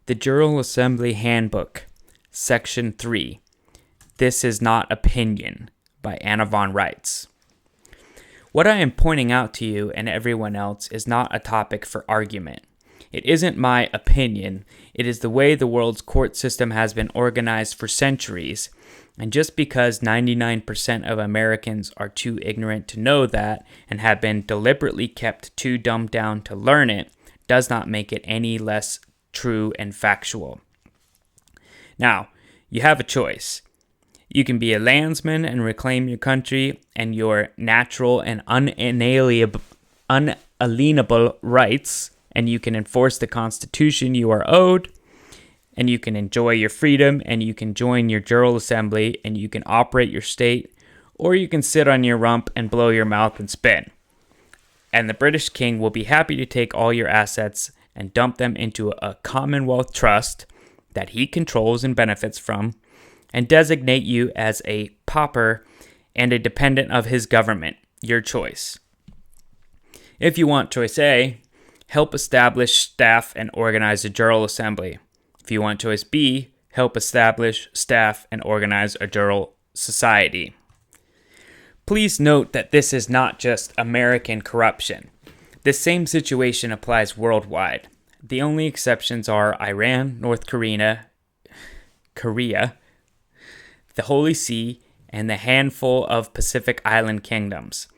The Jural Assembly Handbook, Section 3. This is not opinion, by Anna von Reitz. What I am pointing out to you and everyone else is not a topic for argument. It isn't my opinion. It is the way the world's court system has been organized for centuries. And just because 99% of Americans are too ignorant to know that and have been deliberately kept too dumbed down to learn it, does not make it any less true and factual. Now, you have a choice. You can be a landsman and reclaim your country and your natural and unalienable rights, and you can enforce the Constitution you are owed, and you can enjoy your freedom, and you can join your Jural Assembly, and you can operate your state, or you can sit on your rump and blow your mouth and spin. And the British King will be happy to take all your assets and dump them into a Commonwealth trust that he controls and benefits from, and designate you as a pauper and a dependent of his government, your choice. If you want choice A, help establish, staff, and organize a Jural Assembly. If you want choice B, help establish, staff, and organize a Jural Society. Please note that this is not just American corruption. This same situation applies worldwide. The only exceptions are Iran, North Korea, the Holy See, and the handful of Pacific Island kingdoms.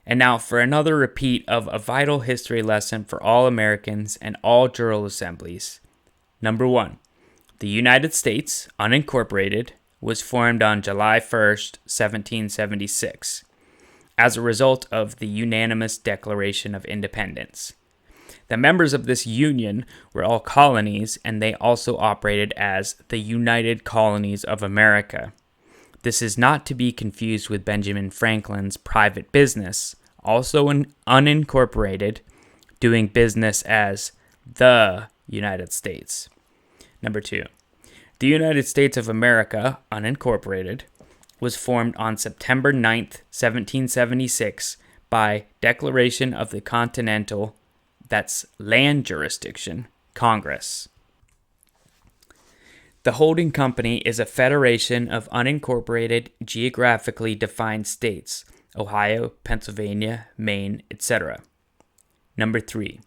And now for another repeat of a vital history lesson for all Americans and all Jural assemblies. Number 1. The United States, unincorporated, was formed on July 1st, 1776, as a result of the unanimous Declaration of Independence. The members of this union were all colonies, and they also operated as the United Colonies of America. This is not to be confused with Benjamin Franklin's private business, also unincorporated, doing business as the United States. Number 2. The United States of America, unincorporated, was formed on September 9th, 1776 by Declaration of the Continental, that's land jurisdiction, Congress. The holding company is a federation of unincorporated, geographically defined states, Ohio, Pennsylvania, Maine, etc. Number 3.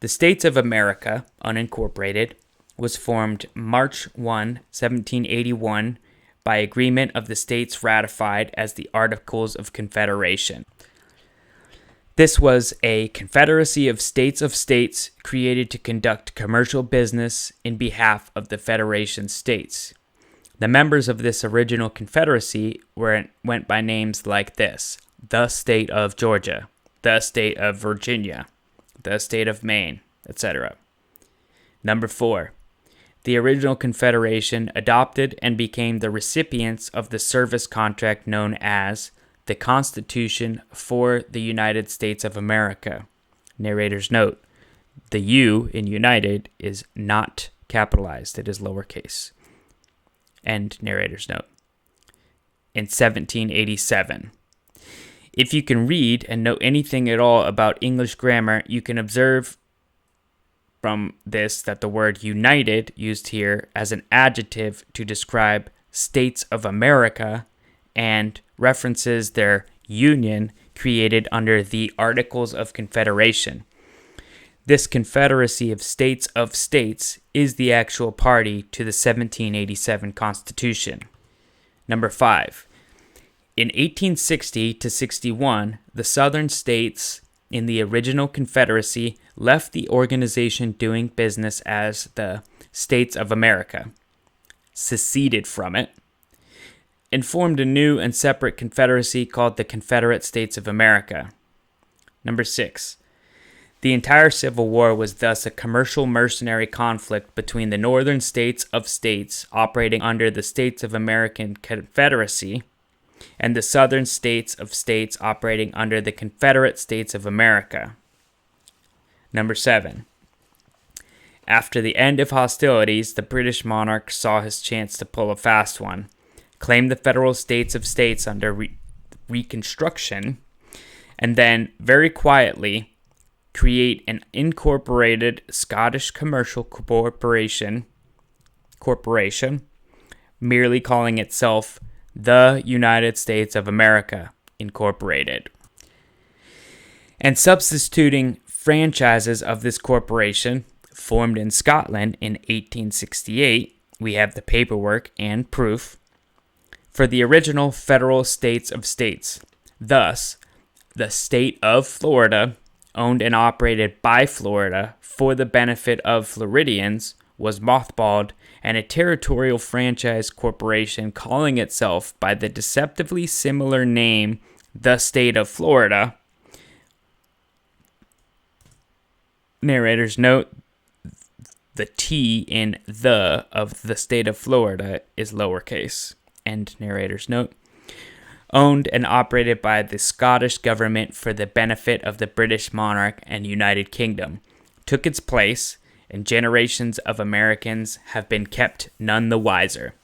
The States of America, unincorporated, was formed March 1, 1781, by agreement of the states ratified as the Articles of Confederation. This was a confederacy of states created to conduct commercial business in behalf of the Federation states. The members of this original confederacy went by names like this: the state of Georgia, the state of Virginia, the state of Maine, etc. Number 4. The original confederation adopted and became the recipients of the service contract known as the Constitution for the United States of America. Narrator's note: the U in United is not capitalized, it is lowercase. End narrator's note. In 1787. If you can read and know anything at all about English grammar, you can observe from this that the word united, used here as an adjective to describe states of America, and references their union created under the Articles of Confederation. This confederacy of states is the actual party to the 1787 Constitution. Number 5. In 1860 to 61, the southern states in the original Confederacy left the organization doing business as the States of America, seceded from it, and formed a new and separate confederacy called the Confederate States of America. Number 6. The entire Civil War was thus a commercial mercenary conflict between the northern states of states operating under the States of American Confederacy and the southern states of states operating under the Confederate States of America. Number 7. After the end of hostilities, the British monarch saw his chance to pull a fast one, claim the federal states of states under Reconstruction, and then, very quietly, create an incorporated Scottish commercial corporation, merely calling itself the United States of America Incorporated, and substituting franchises of this corporation formed in Scotland in 1868, we have the paperwork and proof, for the original federal states of states. Thus, the state of Florida, owned and operated by Florida for the benefit of Floridians, was mothballed, and a territorial franchise corporation calling itself by the deceptively similar name, the state of Florida. Narrator's note, the T in the of the state of Florida is lowercase. End narrator's note. Owned and operated by the Scottish government for the benefit of the British monarch and United Kingdom, took its place, and generations of Americans have been kept none the wiser.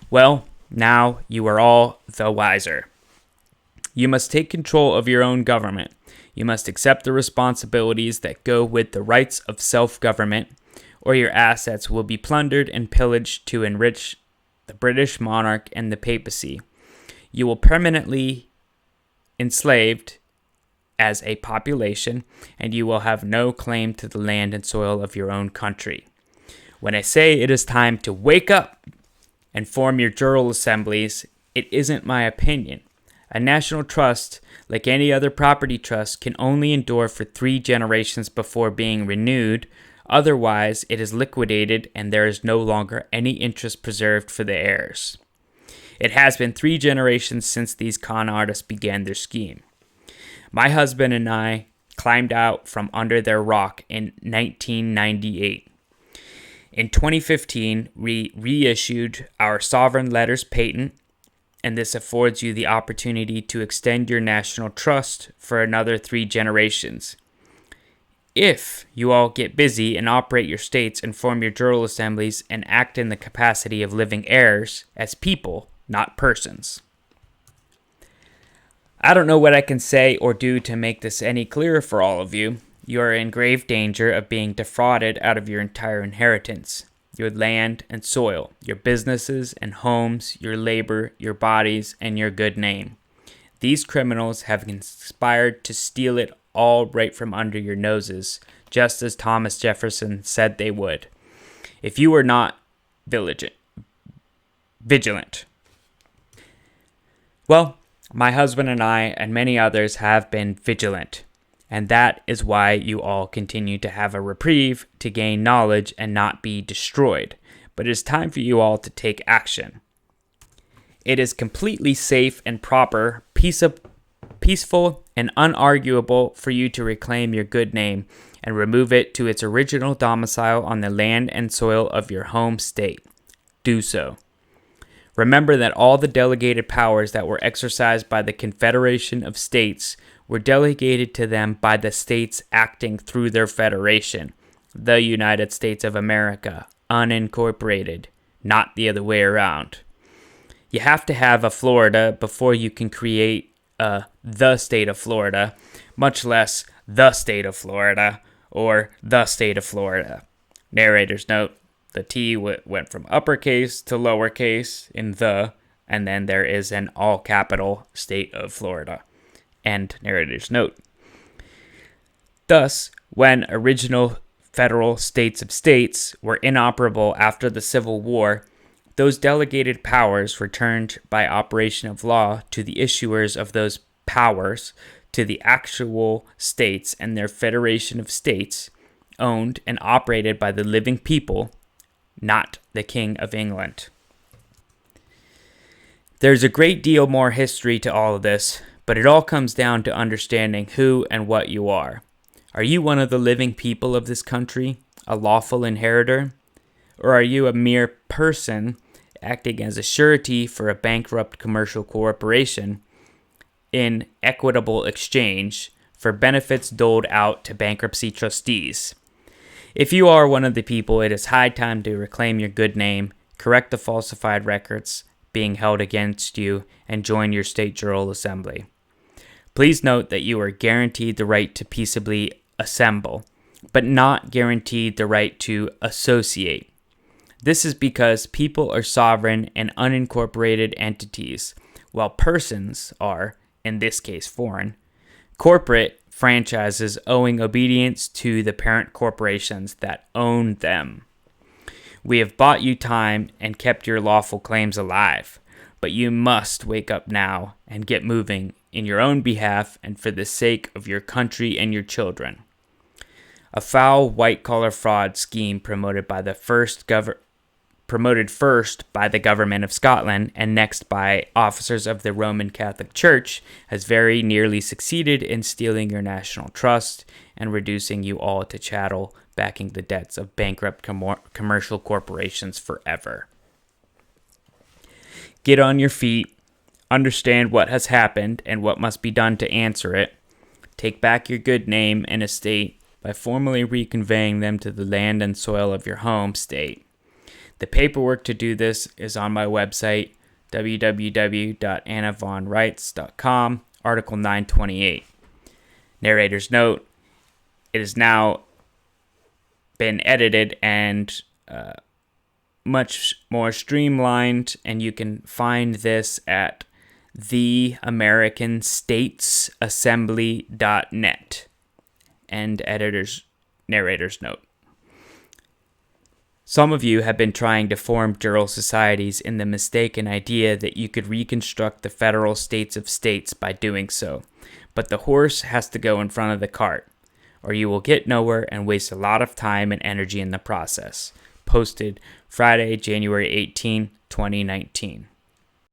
Well, now you are all the wiser. You must take control of your own government. You must accept the responsibilities that go with the rights of self-government, or your assets will be plundered and pillaged to enrich the British monarch and the papacy. You will permanently enslaved as a population, and you will have no claim to the land and soil of your own country. When I say it is time to wake up and form your Jural assemblies, it isn't my opinion. A national trust, like any other property trust, can only endure for 3 generations before being renewed. Otherwise, it is liquidated and there is no longer any interest preserved for the heirs. It has been 3 generations since these con artists began their scheme. My husband and I climbed out from under their rock in 1998. In 2015, we reissued our sovereign letters patent, and this affords you the opportunity to extend your national trust for another 3 generations. If you all get busy and operate your states and form your Jural assemblies and act in the capacity of living heirs as people, not persons. I don't know what I can say or do to make this any clearer for all of you. You are in grave danger of being defrauded out of your entire inheritance, your land and soil, your businesses and homes, your labor, your bodies, and your good name. These criminals have conspired to steal it all right from under your noses, just as Thomas Jefferson said they would, if you were not vigilant. Well, my husband and I and many others have been vigilant, and that is why you all continue to have a reprieve to gain knowledge and not be destroyed. But it is time for you all to take action. It is completely safe and proper, peaceful and unarguable for you to reclaim your good name and remove it to its original domicile on the land and soil of your home state. Do so. Remember that all the delegated powers that were exercised by the Confederation of States were delegated to them by the states acting through their federation, the United States of America, unincorporated, not the other way around. You have to have a Florida before you can create the state of Florida, much less the state of Florida or the state of Florida. Narrator's note. The T went from uppercase to lowercase in the, and then there is an all capital state of Florida. End narrator's note. Thus, when original federal states of states were inoperable after the Civil War, those delegated powers returned by operation of law to the issuers of those powers to the actual states and their federation of states, owned and operated by the living people, not the King of England. There's a great deal more history to all of this, but it all comes down to understanding who and what you are. Are you one of the living people of this country, a lawful inheritor? Or are you a mere person acting as a surety for a bankrupt commercial corporation in equitable exchange for benefits doled out to bankruptcy trustees? If you are one of the people, it is high time to reclaim your good name, correct the falsified records being held against you, and join your state Jural assembly. Please note that you are guaranteed the right to peaceably assemble, but not guaranteed the right to associate. This is because people are sovereign and unincorporated entities, while persons are, in this case foreign, corporate franchises owing obedience to the parent corporations that own them. We have bought you time and kept your lawful claims alive, but you must wake up now and get moving in your own behalf and for the sake of your country and your children. A foul white-collar fraud scheme promoted first by the government of Scotland and next by officers of the Roman Catholic Church has very nearly succeeded in stealing your national trust and reducing you all to chattel, backing the debts of bankrupt commercial corporations forever. Get on your feet, understand what has happened and what must be done to answer it, take back your good name and estate by formally reconveying them to the land and soil of your home state. The paperwork to do this is on my website, www.annavonreitz.com, Article 928. Narrator's note, it has now been edited and much more streamlined, and you can find this at theamericanstatesassembly.net. End narrator's note. Some of you have been trying to form Jural societies in the mistaken idea that you could reconstruct the federal states of states by doing so, but the horse has to go in front of the cart, or you will get nowhere and waste a lot of time and energy in the process. Posted Friday, January 18, 2019.